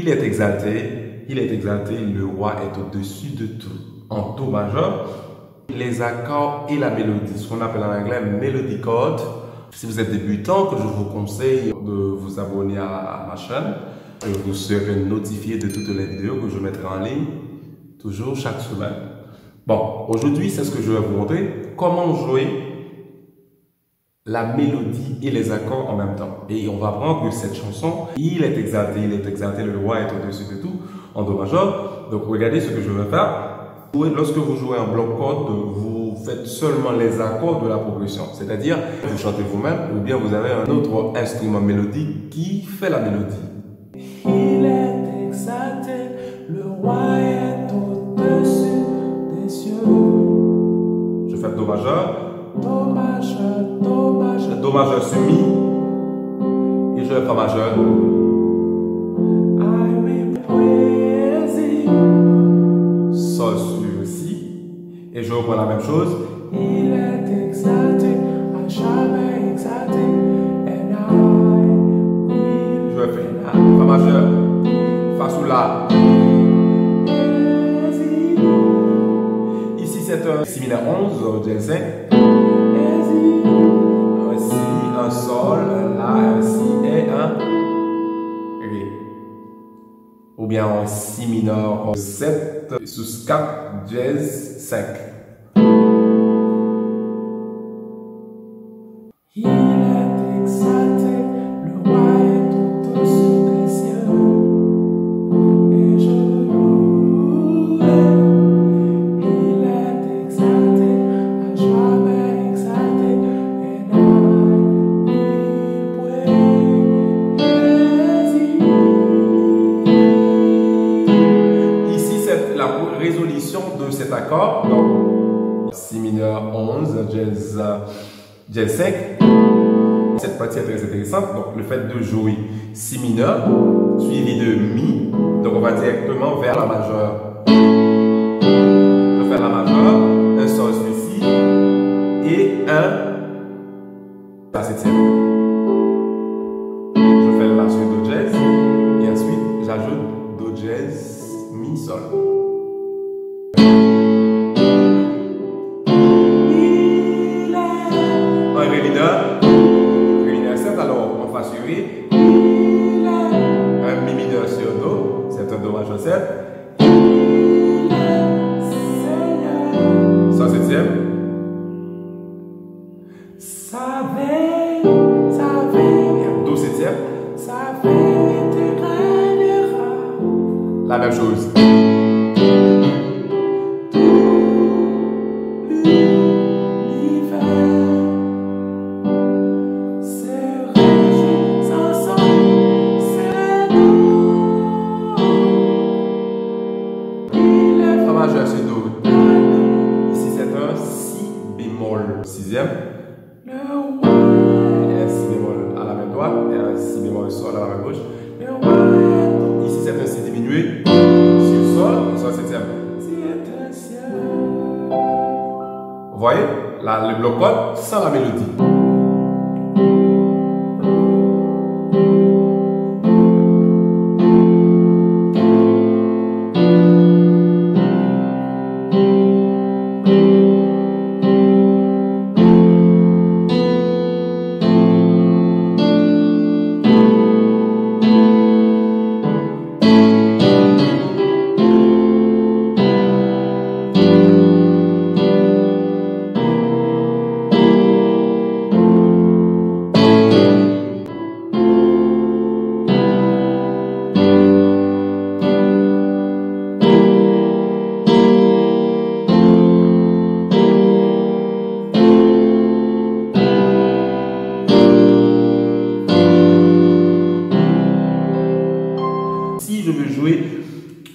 Il est exalté, le roi est au-dessus de tout. En Do majeur, les accords et la mélodie, ce qu'on appelle en anglais melody chord. Si vous êtes débutant, que je vous conseille de vous abonner à ma chaîne, vous serez notifié de toutes les vidéos que je mettrai en ligne, toujours chaque semaine. Bon, aujourd'hui, c'est ce que je vais vous montrer, comment jouer la mélodie et les accords en même temps. Et on va prendre que cette chanson, il est exalté, le roi est au-dessus de tout, en Do majeur. Donc regardez ce que je vais faire. Lorsque vous jouez un bloc chord, vous faites seulement les accords de la progression. C'est-à-dire, vous chantez vous-même ou bien vous avez un autre instrument mélodique qui fait la mélodie. Il est exalté, le roi est au-dessus des cieux. Je fais Do majeur. Do majeur, Do majeur. Do majeur sur Mi. Et je vais Fa majeur. I will praise him. Sol sur Si. Et je reprends la même chose. Il est exalté, à jamais exalté. And I will Je vais faire Fa majeur. Fa sous La. praise him. Ici c'est un Si mineur 11, jazz 5. Un Si, un Sol, un La, un Si et un Ré. Ou bien un Si mineur 7 sous 4, jazz 5. Il est exalté, le roi est au-dessus des cieux. Et je le louerai. Il est exalté, à jamais exalté. And I will praise him. Ici c'est la résolution de cet accord. Donc Si mineur 11, jazz 5. Cette partie est très intéressante. Donc le fait de jouer Si mineur suivi de Mi. Donc on va directement vers la majeure. Je fais la majeure, un Sol sur Si et la septième. Je fais la suite Do jazz et ensuite j'ajoute Do jazz Mi Sol. Un Ré mineur 7, alors on Fa sur Ré, un Mi mineur sur Do, c'est un Do majeur 7, Sol septième, Do septième, la même chose. Fa majeur sur Do. Ici c'est un Si bémol 6e. Et un Si bémol à la main droite et un Si bémol Sol à la main gauche. Ici c'est un Si diminué sur Sol, Sol 7e. Vous voyez, là, le bloc chord sans la mélodie. jouer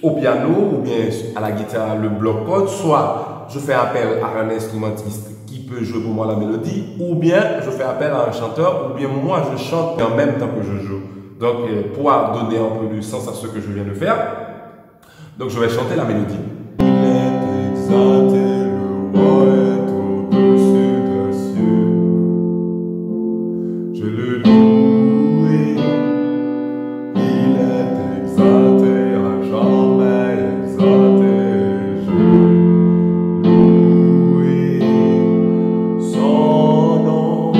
au piano ou bien à la guitare le bloc code, soit je fais appel à un instrumentiste qui peut jouer pour moi la mélodie, ou bien je fais appel à un chanteur, ou bien moi je chante en même temps que je joue. Donc pour donner un peu de sens à ce que je viens de faire, donc je vais chanter la mélodie. Il est exalté, le roi est au-dessus des cieux. Je le loue, il est exalté, à jamais exalté. Je loue son nom.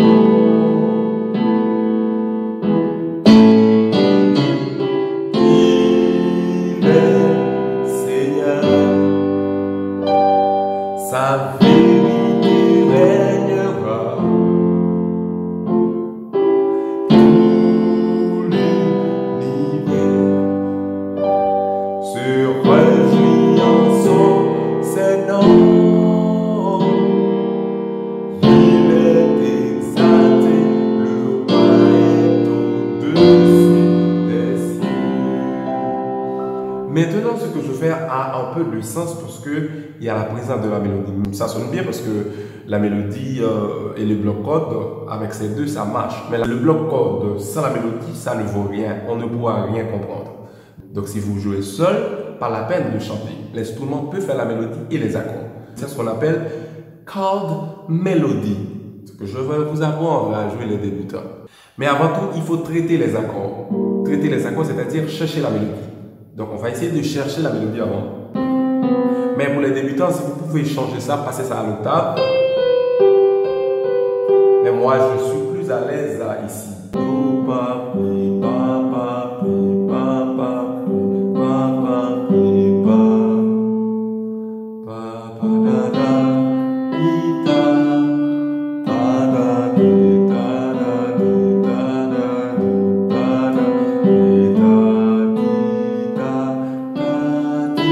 Il est Seigneur. Sa vérité régnera. Tout l'univers se réjouit en son Seigneur. Il est exalté, le roi est au-dessus des cieux. Maintenant, ce que je fais a un peu de sens parce que il y a la présence de la mélodie. Ça sonne bien parce que la mélodie et le bloc code, avec ces deux, ça marche. Mais le bloc code sans la mélodie, ça ne vaut rien. On ne pourra rien comprendre. Donc, si vous jouez seul, pas la peine de chanter. L'instrument peut faire la mélodie et les accords. C'est ce qu'on appelle chord melody. Ce que je vais vous apprendre à jouer les débutants. Mais avant tout, il faut traiter les accords. Traiter les accords, c'est-à-dire chercher la mélodie. Donc, on va essayer de chercher la mélodie avant. Mais pour les débutants, si vous pouvez changer ça, passer ça à l'octave. Mais moi, je suis plus à l'aise ici. Do, pa, pi, pa, pa, pi, pa, pa, pi, pa, pa, pi, pa. Pa, pa, da, da, di, da. Da, da, di, da, da, di, da, da, di, da, da, di, da, di, da, da, di.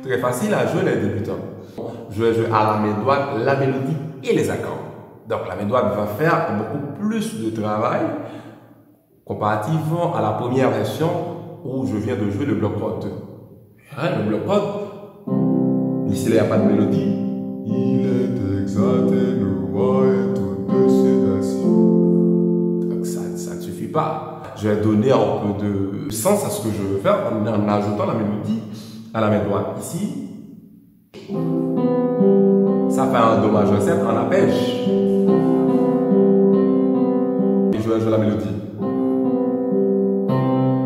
Très facile à jouer les débutants. Je vais jouer à la main droite la mélodie et les accords. Donc la main droite va faire beaucoup plus de travail comparativement à la première version où je viens de jouer le bloc code. Le bloc code, ici il n'y a pas de mélodie. Il est exalté, le roi est au-dessus des cieux. Donc ça ne suffit pas. Je vais donner un peu de sens à ce que je veux faire en ajoutant la mélodie à la main droite. Ici, ça fait un do majeur 7 en arpège. Et je vais jouer la mélodie.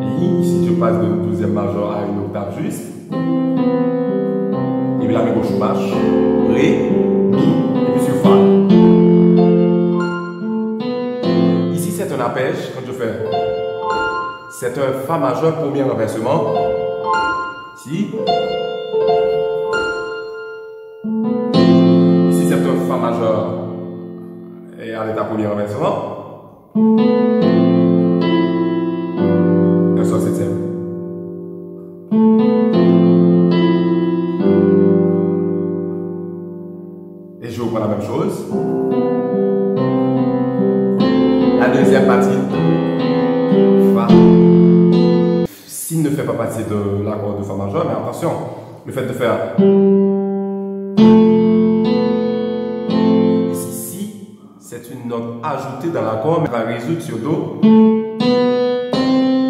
Et ici, je passe de 12e majeur à une octave juste. Et puis la main gauche marche. Ré, mi, et puis sur fa. Ici, c'est un arpège. Quand je fais, c'est un fa majeur, premier renversement. Ici. Ici, c'est un fa majeur. Et à l'état premier renversement. Un sol septième. Et je reprends la même chose. La deuxième partie. Fa. S'il ne fait pas partie de l'accord de fa majeur, mais attention, le fait de faire ici, si, c'est une note ajoutée dans l'accord, mais va résoudre sur do.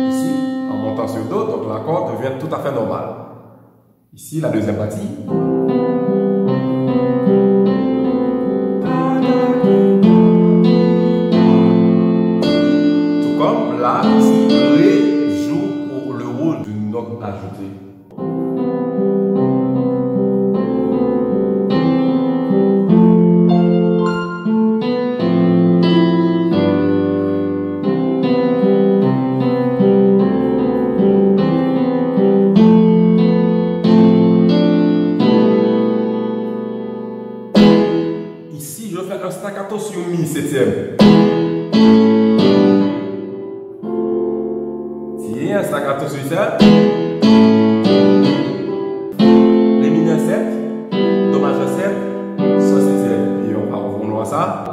Ici, en montant sur do, donc l'accord devient tout à fait normal. Ici, la deuxième partie. Tout comme là, ici, ré joue le rôle d'une note ajoutée. fait. Tiens, un staccato sur ça. Les mineurs 7, do majeur 7, sol septième. Et on va revenir à ça.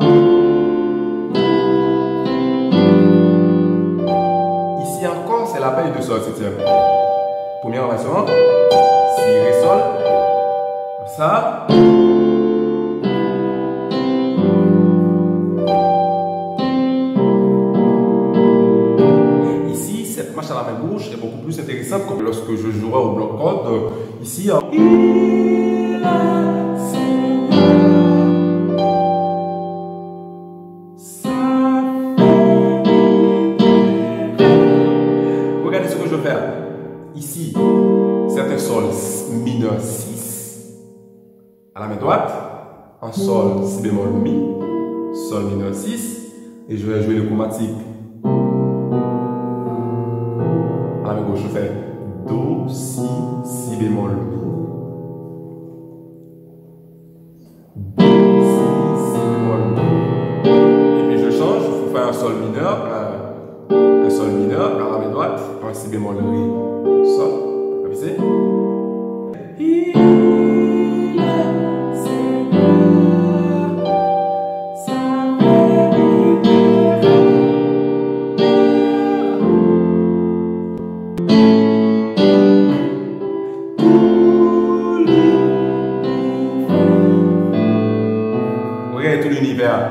Ici encore, c'est la paille de sol septième. Première relation, si ré sol, comme ça. Ici, cette marche à la main gauche est beaucoup plus intéressante comme lorsque je jouerai au bloc corde. Ici, regardez ce que je vais faire. Ici, c'est un sol mineur 6 à la main droite, un sol si bémol mi, sol mineur 6, et je vais jouer le chromatique. À la main gauche, je fais do, si bémol mi, do, si bémol mi, et puis je change, il faut faire un sol mineur à la main droite, un si bémol ré, sol, comme ici. Regardez tout l'univers.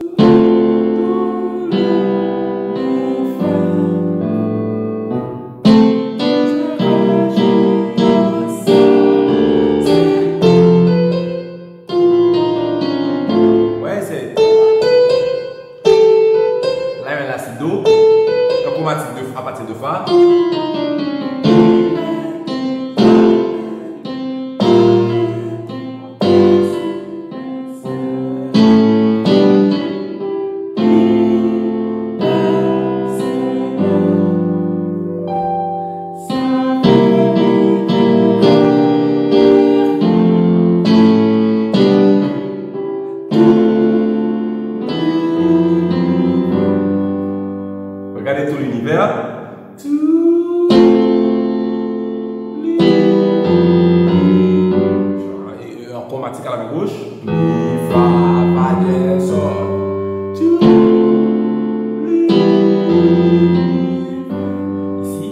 Ouais, c'est. Là, c'est Do. Le chromatique à partir de Fa. Regardez tout l'univers. En chromatique à la main gauche. Mi, fa, fa, dièse, sol. Ici,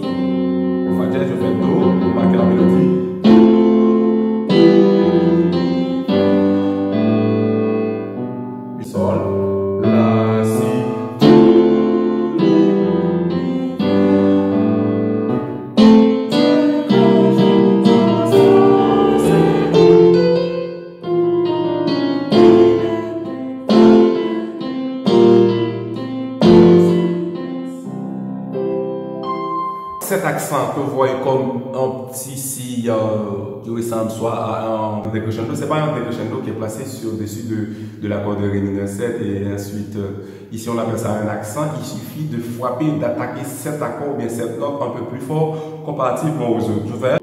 au fa dièse, je fais do pour marquer la mélodie. Mi, sol, la, si. Cet accent que vous voyez comme un petit si qui ressemble soit à un décrescendo, c'est pas un décrescendo qui est placé sur dessus de l'accord de Ré mineur 7 et ensuite ici on appelle ça un accent. Il suffit de frapper, d'attaquer cet accord ou bien cette note un peu plus fort comparativement aux autres. Je vais